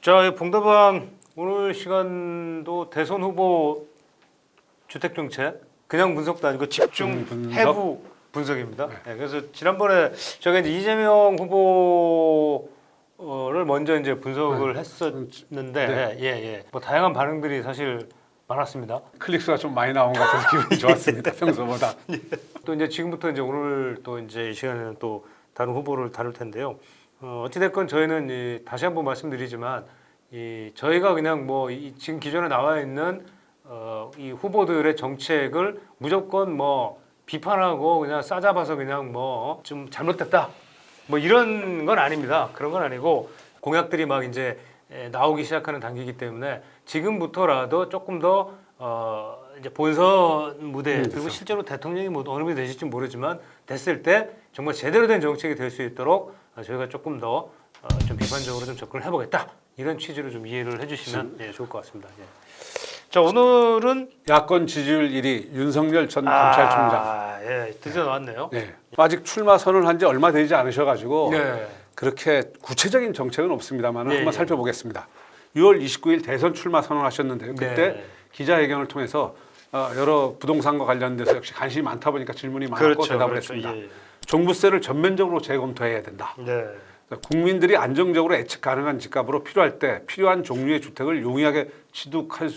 자, 봉다방 오늘 시간도 대선 후보 주택 정책 그냥 분석도 아니고 집중 분석? 해부 분석입니다. 네, 그래서 지난번에 저희가 이제 이재명 후보를 먼저 이제 분석을 했었는데 뭐 다양한 반응들이 사실 많았습니다. 클릭수가 좀 많이 나온 것 같아서 기분이 좋았습니다. 평소보다. 또 이제 지금부터 이제 오늘 또 이제 이 시간에는 또 다른 후보를 다룰 텐데요. 어찌됐건 저희는 다시 한번 말씀드리지만 저희가 그냥 뭐 지금 기존에 나와 있는 이 후보들의 정책을 무조건 뭐 비판하고 그냥 싸잡아서 그냥 뭐 좀 잘못됐다 뭐 이런 건 아닙니다. 그런 건 아니고 공약들이 막 이제 나오기 시작하는 단계이기 때문에 지금부터라도 조금 더 이제 본선 무대 그리고 실제로 대통령이 뭐 어느 분이 되실지 모르지만 됐을 때 정말 제대로 된 정책이 될 수 있도록 저희가 조금 더 좀 비판적으로 좀 접근을 해보겠다 이런 취지로 좀 이해를 해주시면 좋을 것 같습니다. 자, 오늘은 야권 지지율 1위 윤석열 전 검찰총장. 드디어 나왔네요. 네. 아직 출마 선언한 지 얼마 되지 않으셔가지고 네. 그렇게 구체적인 정책은 없습니다만 네, 한번 네. 살펴보겠습니다. 6월 29일 대선 출마 선언하셨는데요. 그때 네. 기자회견을 통해서 여러 부동산과 관련돼서 역시 관심이 많다 보니까 질문이 많았고 대답을 했습니다. 종부세를 전면적으로 재검토해야 된다. 네. 국민들이 안정적으로 예측 가능한 집값으로 필요할 때 필요한 종류의 주택을 용이하게 취득할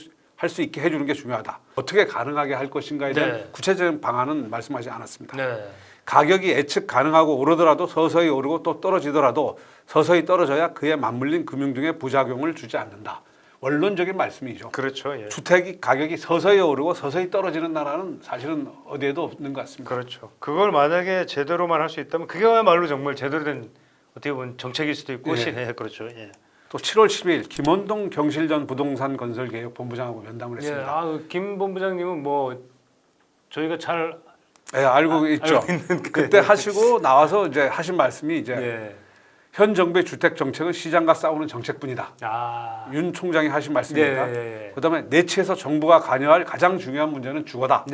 수 있게 해주는 게 중요하다. 어떻게 가능하게 할 것인가에 대한 네. 구체적인 방안은 말씀하지 않았습니다. 네. 가격이 예측 가능하고 오르더라도 서서히 오르고 또 떨어지더라도 서서히 떨어져야 그에 맞물린 금융 등의 부작용을 주지 않는다. 원론적인 말씀이죠. 그렇죠. 예. 주택이 가격이 서서히 오르고 서서히 떨어지는 나라는 사실은 어디에도 없는 것 같습니다. 그렇죠. 그걸 만약에 제대로만 할 수 있다면 그게야말로 정말 제대로 된 어떻게 보면 정책일 수도 있고 그렇죠. 예. 또 7월 10일 김원동 경실전 부동산 건설 개혁 본부장하고 면담을 했습니다. 김 본부장님은 뭐 저희가 잘 알고 있죠. 그때 하시고 나와서 이제 하신 말씀이 이제 현 정부의 주택 정책은 시장과 싸우는 정책뿐이다. 윤 총장이 하신 말씀입니다. 그다음에 내치에서 정부가 관여할 가장 중요한 문제는 주거다.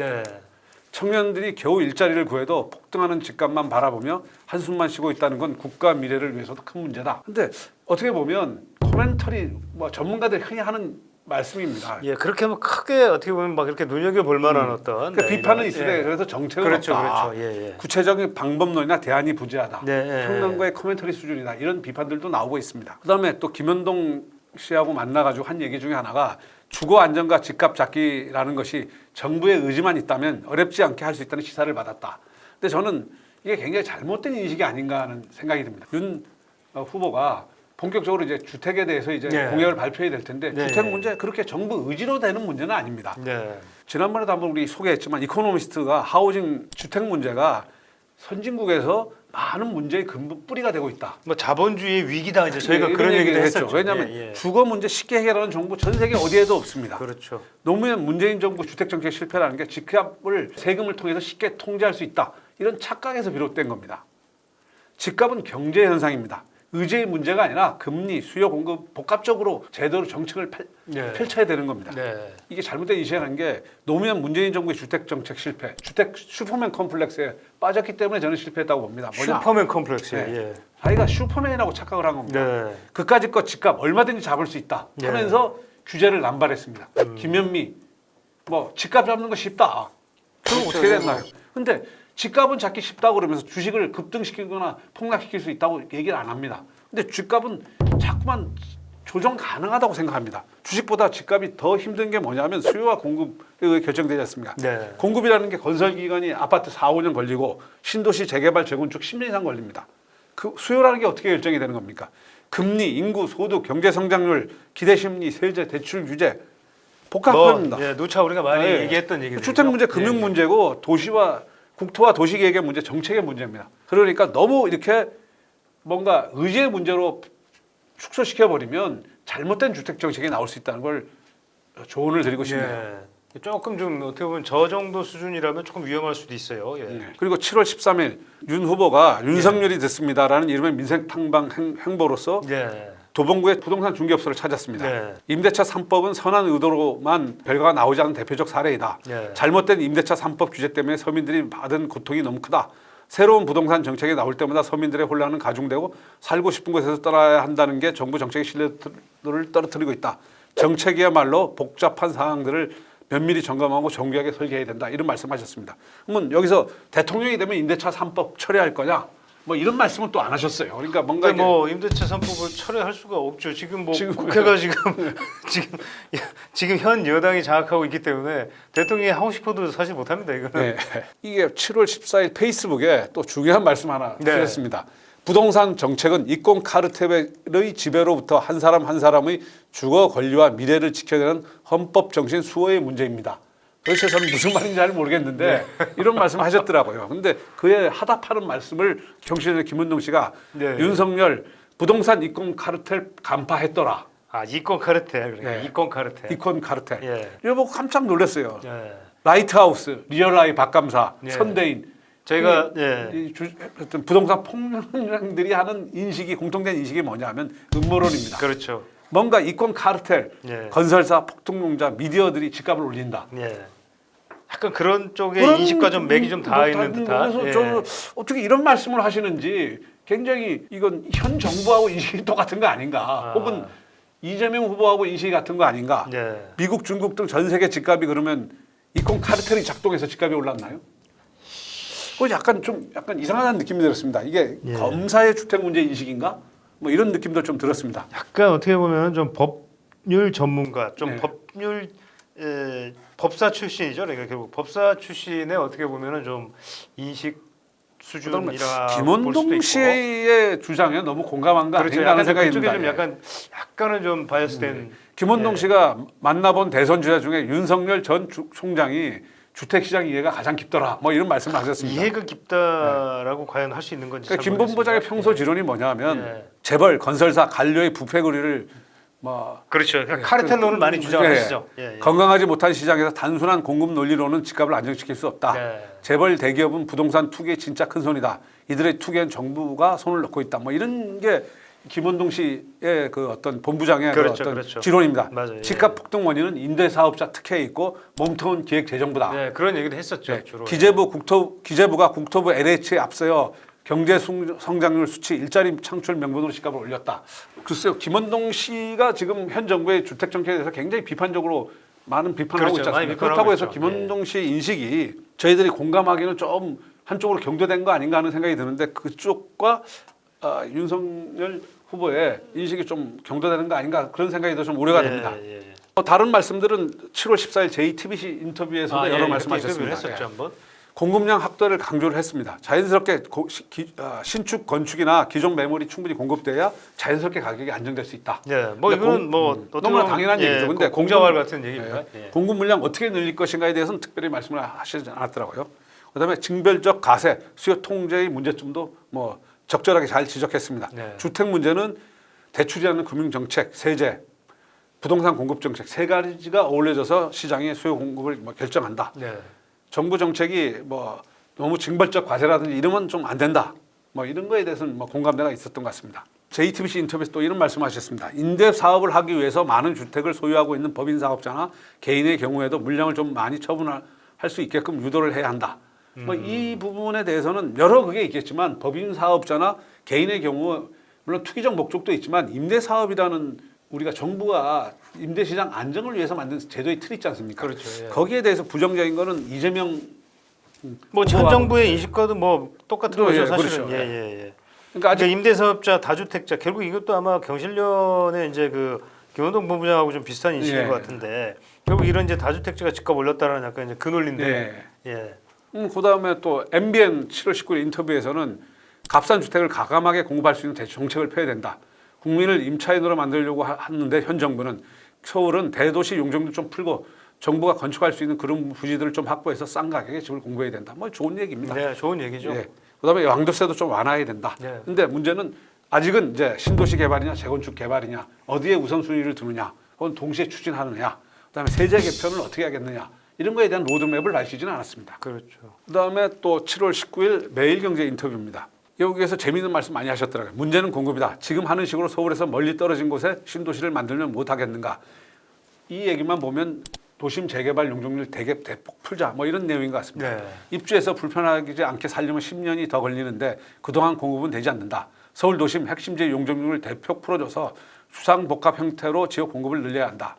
청년들이 겨우 일자리를 구해도 폭등하는 집값만 바라보며 한숨만 쉬고 있다는 건 국가 미래를 위해서도 큰 문제다. 근데 어떻게 보면 코멘터리 뭐 전문가들이 흔히 하는 말씀입니다. 그렇게 뭐 크게 어떻게 보면 막 이렇게 눈여겨 볼 만한 어떤 그러니까 비판은 있으되 그래서 정책은 없다. 그렇죠. 구체적인 방법론이나 대안이 부재하다. 평론가의 코멘터리 수준이다. 이런 비판들도 나오고 있습니다. 그다음에 또 김현동 씨하고 만나가지고 한 얘기 중에 하나가 주거 안정과 집값 잡기라는 것이 정부의 의지만 있다면 어렵지 않게 할 수 있다는 시사를 받았다. 근데 저는 이게 굉장히 잘못된 인식이 아닌가 하는 생각이 듭니다. 윤 후보가 본격적으로 이제 주택에 대해서 이제 공약을 발표해야 될 텐데 주택 문제 그렇게 정부 의지로 되는 문제는 아닙니다. 지난번에도 한번 우리 소개했지만 이코노미스트가 하우징 주택 문제가 선진국에서 많은 문제의 근본 뿌리가 되고 있다. 뭐 자본주의의 위기다 이제 저희가 그런 얘기도 했었죠. 왜냐하면 주거 문제 쉽게 해결하는 정부 전 세계 어디에도 없습니다. 그렇죠. 노무현 문재인 정부 주택 정책 실패라는 게 집값을 세금을 통해서 쉽게 통제할 수 있다. 이런 착각에서 비롯된 겁니다. 집값은 경제 현상입니다. 의제의 문제가 아니라 금리, 수요, 공급 복합적으로 제대로 정책을 펼쳐야 되는 겁니다. 이게 잘못된 인식이라는 게 노무현 문재인 정부의 주택 정책 실패, 주택 슈퍼맨 컴플렉스에 빠졌기 때문에 저는 실패했다고 봅니다. 슈퍼맨 컴플렉스. 자기가 슈퍼맨이라고 착각을 한 겁니다. 그까짓 것 집값 얼마든지 잡을 수 있다 하면서 규제를 남발했습니다. 김현미 뭐 집값 잡는 거 쉽다. 그럼 어떻게 됐나요? 근데 집값은 잡기 쉽다고 그러면서 주식을 급등시키거나 폭락시킬 수 있다고 얘기를 안 합니다. 근데 집값은 자꾸만 조정 가능하다고 생각합니다. 주식보다 집값이 더 힘든 게 뭐냐면 수요와 공급에 의해 결정되지 않습니까? 공급이라는 게 건설 기간이 아파트 4, 5년 걸리고 신도시 재개발, 재건축 10년 이상 걸립니다. 그 수요라는 게 어떻게 결정이 되는 겁니까? 금리, 인구, 소득, 경제 성장률, 기대 심리, 세제, 대출 규제 복합합니다. 누차 우리가 많이 얘기했던 얘기죠. 주택 문제, 금융 문제고 국토와 도시계획의 문제, 정책의 문제입니다. 그러니까 너무 이렇게 뭔가 의지의 문제로 축소시켜버리면 잘못된 주택 정책이 나올 수 있다는 걸 조언을 드리고 싶네요. 조금 좀 어떻게 보면 저 정도 수준이라면 조금 위험할 수도 있어요. 그리고 7월 13일 윤 후보가 윤석열이 됐습니다라는 이름의 민생탕방 행보로서 도봉구의 부동산 중개업소를 찾았습니다. 임대차 3법은 선한 의도로만 결과가 나오지 않은 대표적 사례이다. 잘못된 임대차 3법 규제 때문에 서민들이 받은 고통이 너무 크다. 새로운 부동산 정책이 나올 때마다 서민들의 혼란은 가중되고 살고 싶은 곳에서 떠나야 한다는 게 정부 정책의 신뢰도를 떨어뜨리고 있다. 정책이야말로 복잡한 사항들을 면밀히 점검하고 정교하게 설계해야 된다. 이런 말씀하셨습니다. 그러면 여기서 대통령이 되면 임대차 3법 철회할 거냐? 뭐 이런 말씀은 또 안 하셨어요. 그러니까 뭔가 근데 뭐 임대차 3법을 철회할 수가 없죠. 지금 뭐 국회가 지금 현 여당이 장악하고 있기 때문에 대통령이 하고 싶어도 사실 못합니다. 이거는. 네. 이게 7월 14일 페이스북에 또 중요한 말씀 하나 네. 쓰셨습니다. 부동산 정책은 이권 카르텔의 지배로부터 한 사람 한 사람의 주거 권리와 미래를 지켜내는 헌법 정신 수호의 문제입니다. 도대체 저는 무슨 말인지 잘 모르겠는데 이런 말씀을 하셨더라고요. 근데 그에 하답하는 말씀을 경실련의 김은동 씨가 네. 윤석열 부동산 이권 카르텔 간파했더라. 아 이권 카르텔 그러니까 네. 이권 카르텔. 이권 카르텔. 예. 이거 보고 깜짝 놀랐어요. 예. 라이트하우스, 리얼라이 박감사, 예. 선대인. 저희가 어떤 부동산 폭력들이 하는 인식이 공통된 인식이 뭐냐면 음모론입니다. 그렇죠. 뭔가 이권 카르텔, 예. 건설사, 폭동농자, 미디어들이 집값을 올린다. 예. 약간 그런 쪽에 인식과 좀 맥이 좀 닿아 있는 듯한. 그래서 예. 저는 어떻게 이런 말씀을 하시는지 굉장히 이건 현 정부하고 인식이 똑같은 거 아닌가? 혹은 이재명 후보하고 인식이 같은 거 아닌가? 예. 미국, 중국 등 전 세계 집값이 그러면 이권 카르텔이 작동해서 집값이 올랐나요? 그 약간 이상한 느낌이 들었습니다. 이게 예. 검사의 주택 문제 인식인가? 뭐 이런 느낌도 좀 들었습니다. 약간 어떻게 보면 좀 법률 전문가, 좀 네. 법률 법사 출신이죠. 그러니까 결국 법사 출신의 어떻게 보면은 좀 인식 수준이라 김원동 씨의 주장에 너무 공감한 거 그렇죠. 아닌가 하는 약간 생각이 그쪽에 듭니다. 좀 약간은 좀 바이어스된. 김원동 예. 씨가 만나본 대선 주자 중에 윤석열 전 총장이 주택시장 이해가 가장 깊더라. 뭐 이런 말씀을 하셨습니다. 이해가 깊다라고 과연 할 수 있는 건지. 그러니까 잘 김 본부장의 모르겠습니다. 평소 지론이 뭐냐면 예. 재벌, 건설사, 관료의 부패 거리를 뭐 그렇죠. 그러니까 카르텔론을 많이 주장하시죠. 예, 예. 건강하지 못한 시장에서 단순한 공급 논리로는 집값을 안정시킬 수 없다. 네. 재벌 대기업은 부동산 투기에 진짜 큰 손이다. 이들의 투기엔 정부가 손을 넣고 있다. 뭐 이런 게 김원동 씨의 그 어떤 본부장의 그렇죠, 그 어떤 그렇죠. 지론입니다. 맞아요. 예. 집값 폭등 원인은 임대사업자 특혜에 있고 몸터운 기획재정부다. 네, 그런 얘기를 했었죠. 네. 주로. 기재부가 국토부 LH에 앞서요 경제 성장률 수치, 일자리 창출 명분으로 집값을 올렸다. 글쎄요, 김원동 씨가 지금 현 정부의 주택 정책에 대해서 굉장히 비판적으로 많은 비판을 하고 그렇죠. 있지 많이 않습니까? 비판하고 그렇다고 해서 있죠. 김원동 씨의 인식이 저희들이 공감하기는 좀 한쪽으로 경도된 거 아닌가 하는 생각이 드는데 그쪽과 윤석열 후보의 인식이 좀 경도되는 거 아닌가 그런 생각이 더 좀 우려가 됩니다. 예, 예. 다른 말씀들은 7월 14일 JTBC 인터뷰에서도 여러 예, 말씀하셨습니다. 했었죠, 예. 한번. 공급량 확대를 강조를 했습니다. 자연스럽게 신축 건축이나 기존 매물이 충분히 공급돼야 자연스럽게 가격이 안정될 수 있다. 예, 뭐 이거는 뭐 너무나 당연한 얘기죠. 근데 공자왈 같은 얘기입니다. 예. 예. 공급 물량 어떻게 늘릴 것인가에 대해서는 특별히 말씀을 하시지 않았더라고요. 그다음에 징별적 가세, 수요 통제의 문제점도 뭐 적절하게 잘 지적했습니다. 네. 주택 문제는 대출이라는 금융 정책, 세제, 부동산 공급 정책 세 가지가 어울려져서 시장의 수요 공급을 뭐 결정한다. 네. 정부 정책이 뭐 너무 징벌적 과세라든지 이러면 좀 안 된다. 뭐 이런 거에 대해서는 뭐 공감대가 있었던 것 같습니다. JTBC 인터뷰에서 또 이런 말씀하셨습니다. 임대 사업을 하기 위해서 많은 주택을 소유하고 있는 법인 사업자나 개인의 경우에도 물량을 좀 많이 처분할 수 있게끔 유도를 해야 한다. 뭐 이 부분에 대해서는 여러 그게 있겠지만 법인 사업자나 개인의 경우 물론 투기적 목적도 있지만 임대 사업이라는 우리가 정부가 임대 시장 안정을 위해서 만든 제도의 틀이 있지 않습니까? 그렇죠. 예. 거기에 대해서 부정적인 거는 이재명 뭐 전 정부의 인식과도 뭐 똑같은 거죠, 예, 사실은. 그렇죠. 예, 예, 예. 그러니까 아직 그러니까 임대사업자, 다주택자 결국 이것도 아마 경실련의 이제 그 김원동 본부장하고 좀 비슷한 인식인 예. 것 같은데 결국 이런 이제 다주택자가 집값 올렸다라는 약간 이제 그 논리인데. 예. 그다음에 또 MBN 7월 19일 인터뷰에서는 값싼 주택을 과감하게 공급할 수 있는 정책을 펴야 된다. 국민을 임차인으로 만들려고 하는데 현 정부는 서울은 대도시 용적률 좀 풀고 정부가 건축할 수 있는 그런 부지들을 좀 확보해서 싼 가격에 집을 공부해야 된다. 뭐 좋은 얘기입니다. 네, 좋은 얘기죠. 예. 그다음에 양도세도 좀 완화해야 된다. 네. 근데 문제는 아직은 이제 신도시 개발이냐 재건축 개발이냐 어디에 우선순위를 두느냐 혹은 동시에 추진하느냐 그다음에 세제 개편을 어떻게 하겠느냐 이런 거에 대한 로드맵을 밝히지는 않았습니다. 그렇죠. 그다음에 또 7월 19일 매일경제 인터뷰입니다. 여기에서 재미있는 말씀 많이 하셨더라고요. 문제는 공급이다. 지금 하는 식으로 서울에서 멀리 떨어진 곳에 신도시를 만들면 못 하겠는가. 이 얘기만 보면 도심 재개발 용적률 대폭 풀자 뭐 이런 내용인 것 같습니다. 네. 입주해서 불편하지 않게 살려면 10년이 더 걸리는데 그동안 공급은 되지 않는다. 서울 도심 핵심지 용적률을 대폭 풀어줘서 수상복합 형태로 지역 공급을 늘려야 한다.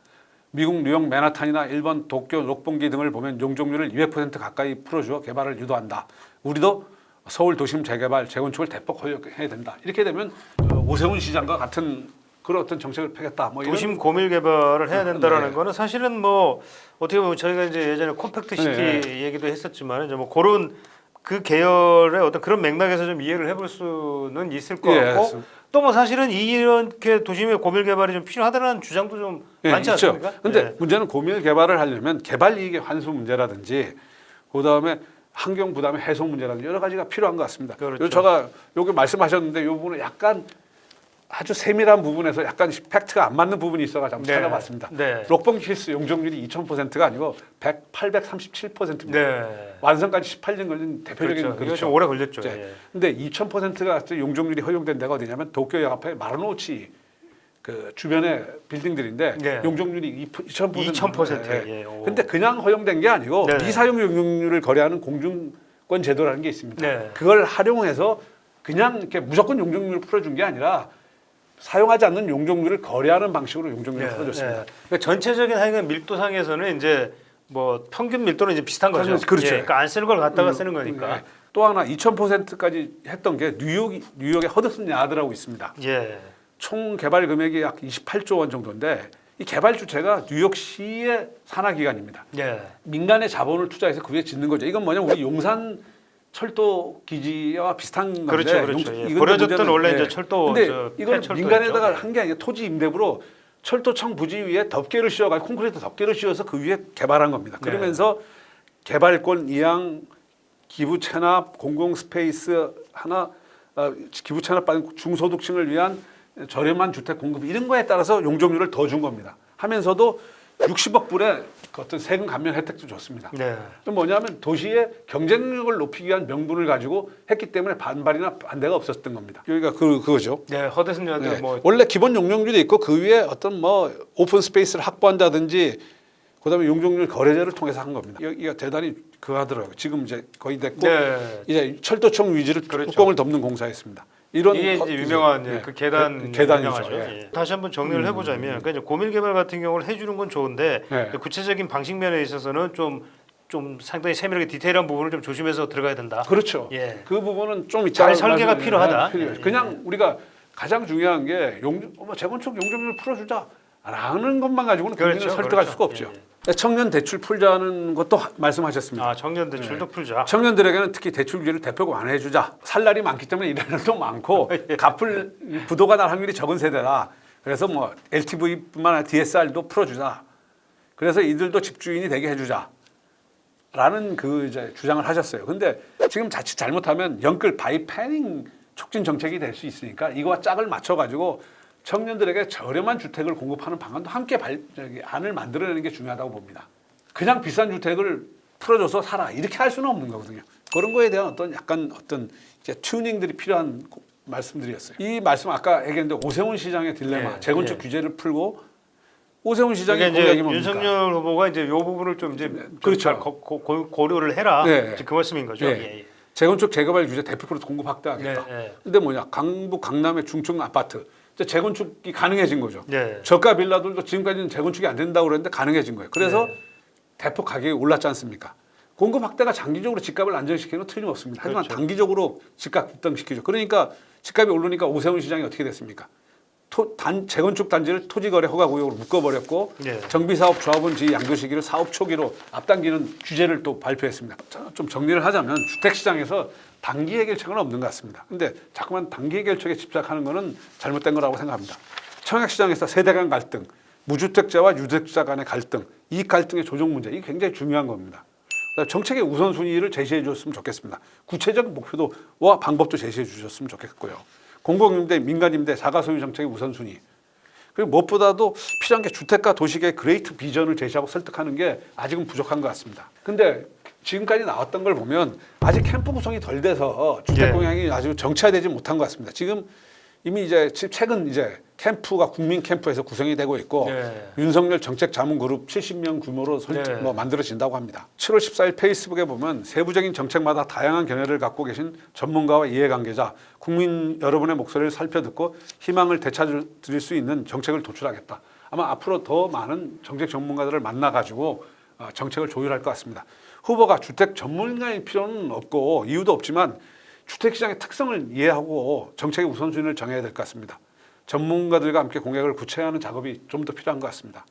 미국 뉴욕 맨하탄이나 일본 도쿄 록봉기 등을 보면 용적률을 200% 가까이 풀어주어 개발을 유도한다. 우리도 서울 도심 재개발, 재건축을 대폭 허용해야 된다. 이렇게 되면 오세훈 시장과 같은 그런 어떤 정책을 펴겠다. 뭐 이런 도심 고밀 개발을 해야 된다라는 네. 거는 사실은 뭐 어떻게 보면 저희가 이제 예전에 컴팩트 시티 네. 얘기도 했었지만 이제 뭐 그런 그 계열의 어떤 그런 맥락에서 좀 이해를 해볼 수는 있을 것 예, 같고 알겠습니다. 또 뭐 사실은 이렇게 도심의 고밀 개발이 좀 필요하다는 주장도 좀 예, 많지 있죠. 않습니까? 근데 예. 문제는 고밀 개발을 하려면 개발 이익의 환수 문제라든지 그다음에 환경 부담의 해소 문제라든지 여러 가지가 필요한 것 같습니다. 그렇죠. 제가 여기 말씀하셨는데 이 부분은 약간 아주 세밀한 부분에서 약간 팩트가 안 맞는 부분이 있어가지고 한번 네. 찾아봤습니다. 네. 록봉 힐스 용적률이 2000%가 아니고 837%입니다. 네. 완성까지 18년 걸린 대표적인 그렇죠. 이거 좀 오래 걸렸죠. 네. 예. 근데 2000%가 용적률이 허용된 데가 어디냐면 도쿄역 앞에 마르노치 그 주변의 빌딩들인데 네. 용적률이 2000%. 2000%. 예. 예. 오. 근데 그냥 허용된 게 아니고 네. 미사용 용적률을 거래하는 공중권 제도라는 게 있습니다. 네. 그걸 활용해서 그냥 이렇게 무조건 용적률을 풀어준 게 아니라 사용하지 않는 용적률을 거래하는 방식으로 용적률을 풀어줬습니다. 네. 그러니까 전체적인 하여간 밀도상에서는 이제 뭐 평균 밀도는 이제 비슷한 거죠. 그렇죠. 예, 그러니까 안 쓰는 걸 갖다가 쓰는 거니까. 네. 또 하나 2000%까지 했던 게 뉴욕의 허드슨 야드라고 있습니다. 예. 총 개발 금액이 약 28조 원 정도인데 이 개발 주체가 뉴욕시의 산하 기관입니다. 예. 민간의 자본을 투자해서 그 위에 짓는 거죠. 이건 뭐냐 우리 용산 철도 기지와 비슷한 건데 그렇죠, 그렇죠. 예. 이건 버려졌던 문제는, 원래 예. 이제 철도 근데 저 이건 폐철도였죠. 민간에다가 예. 한 게 아니라 토지 임대부로 철도청 부지 위에 덮개를 씌워가지고 콘크리트 덮개를 씌워서 그 위에 개발한 겁니다. 네. 그러면서 개발권 이양, 기부 체납, 공공 스페이스 하나, 기부 체납 받은 중소득층을 위한 저렴한 주택 공급 이런 거에 따라서 용적률을 더 준 겁니다. 하면서도 60억 불의 그 어떤 세금 감면 혜택도 줬습니다. 네. 그건 뭐냐면 도시의 경쟁력을 높이기 위한 명분을 가지고 했기 때문에 반발이나 반대가 없었던 겁니다. 여기가 그거죠. 네, 허드슨 야드 네. 뭐 원래 기본 용적률이 있고 그 위에 어떤 뭐 오픈 스페이스를 확보한다든지 그다음에 용적률 거래제를 통해서 한 겁니다. 여기가 대단히 하더라고요. 지금 이제 거의 됐고 네. 이제 철도청 위지를 그렇죠. 뚜껑을 덮는 공사였습니다. 이런 이게 이제 유명한 예. 그 계단 계단이죠. 유명하죠. 예. 예. 다시 한번 정리를 해보자면, 그러니까 이제 고밀 개발 같은 경우를 해주는 건 좋은데 예. 구체적인 방식 면에 있어서는 좀 상당히 세밀하게 디테일한 부분을 좀 조심해서 들어가야 된다. 그렇죠. 예. 그 부분은 좀 잘 이따가 설계가 말씀드리면 필요하다. 필요해요. 예, 그냥 우리가 가장 중요한 게 재건축 용적률 풀어주자라는 것만 가지고는 국민을 그렇죠, 설득할 그렇죠. 수가 없죠. 예, 청년 대출 풀자는 것도 말씀하셨습니다. 아, 청년 대출도 풀자. 청년들에게는 특히 대출 규제를 대폭 완화해주자. 살 날이 많기 때문에 일하는 사람도 많고 예. 갚을 부도가 날 확률이 적은 세대다. 그래서 뭐 LTV뿐만 아니라 DSR도 풀어주자. 그래서 이들도 집주인이 되게 해주자. 라는 그 이제 주장을 하셨어요. 근데 지금 자칫 잘못하면 영끌 바이패닝 촉진 정책이 될 수 있으니까 이거와 짝을 맞춰가지고 청년들에게 저렴한 주택을 공급하는 방안도 함께 안을 만들어내는 게 중요하다고 봅니다. 그냥 비싼 주택을 풀어줘서 살아 이렇게 할 수는 없는 거거든요. 그런 거에 대한 약간 이제 튜닝들이 필요한 말씀들이었어요. 이 말씀 아까 얘기했는데 오세훈 시장의 딜레마, 예, 재건축 예. 규제를 풀고 오세훈 시장이 그러니까 이제 공약이 뭡니까? 윤석열 후보가 이제 이 부분을 좀 이제 그렇죠. 잘 고려를 해라. 네. 이제 그 말씀인 거죠. 예. 예, 예. 재건축 재개발 규제 대폭으로 공급 확대하겠다. 네, 네. 근데 뭐냐? 강북 강남의 중층 아파트 이제 재건축이 가능해진 거죠. 네. 저가 빌라들도 지금까지는 재건축이 안 된다고 그랬는데 가능해진 거예요. 그래서 네. 대폭 가격이 올랐지 않습니까? 공급 확대가 장기적으로 집값을 안정시키는 건 틀림없습니다. 하지만 그렇죠. 단기적으로 집값 급등시키죠. 그러니까 집값이 오르니까 오세훈 시장이 어떻게 됐습니까? 재건축 단지를 토지거래 허가 구역으로 묶어버렸고 네. 정비사업 조합원지 양도 시기를 사업 초기로 앞당기는 규제를 또 발표했습니다. 좀 정리를 하자면 주택시장에서 단기 해결책은 없는 것 같습니다. 근데 자꾸만 단기 해결책에 집착하는 것은 잘못된 거라고 생각합니다. 청약시장에서 세대 간 갈등, 무주택자와 유주택자 간의 갈등, 이익 갈등의 조정 문제 이게 굉장히 중요한 겁니다. 정책의 우선순위를 제시해 주셨으면 좋겠습니다. 구체적인 목표도와 방법도 제시해 주셨으면 좋겠고요. 공공임대, 민간임대, 자가소유 정책의 우선순위. 그리고 무엇보다도 필요한 게 주택과 도시계의 그레이트 비전을 제시하고 설득하는 게 아직은 부족한 것 같습니다. 근데 지금까지 나왔던 걸 보면 아직 캠프 구성이 덜 돼서 주택 예. 공약이 아주 정체화되지 못한 것 같습니다. 지금 이미 이제 최근 이제 캠프가 국민 캠프에서 구성이 되고 있고 네. 윤석열 정책자문그룹 70명 규모로 네. 만들어진다고 합니다. 7월 14일 페이스북에 보면 세부적인 정책마다 다양한 견해를 갖고 계신 전문가와 이해관계자, 국민 여러분의 목소리를 살펴듣고 희망을 되찾을 수 있는 정책을 도출하겠다. 아마 앞으로 더 많은 정책 전문가들을 만나가지고 정책을 조율할 것 같습니다. 후보가 주택 전문가일 필요는 없고 이유도 없지만 주택시장의 특성을 이해하고 정책의 우선순위를 정해야 될 것 같습니다. 전문가들과 함께 공약을 구체화하는 작업이 좀 더 필요한 것 같습니다.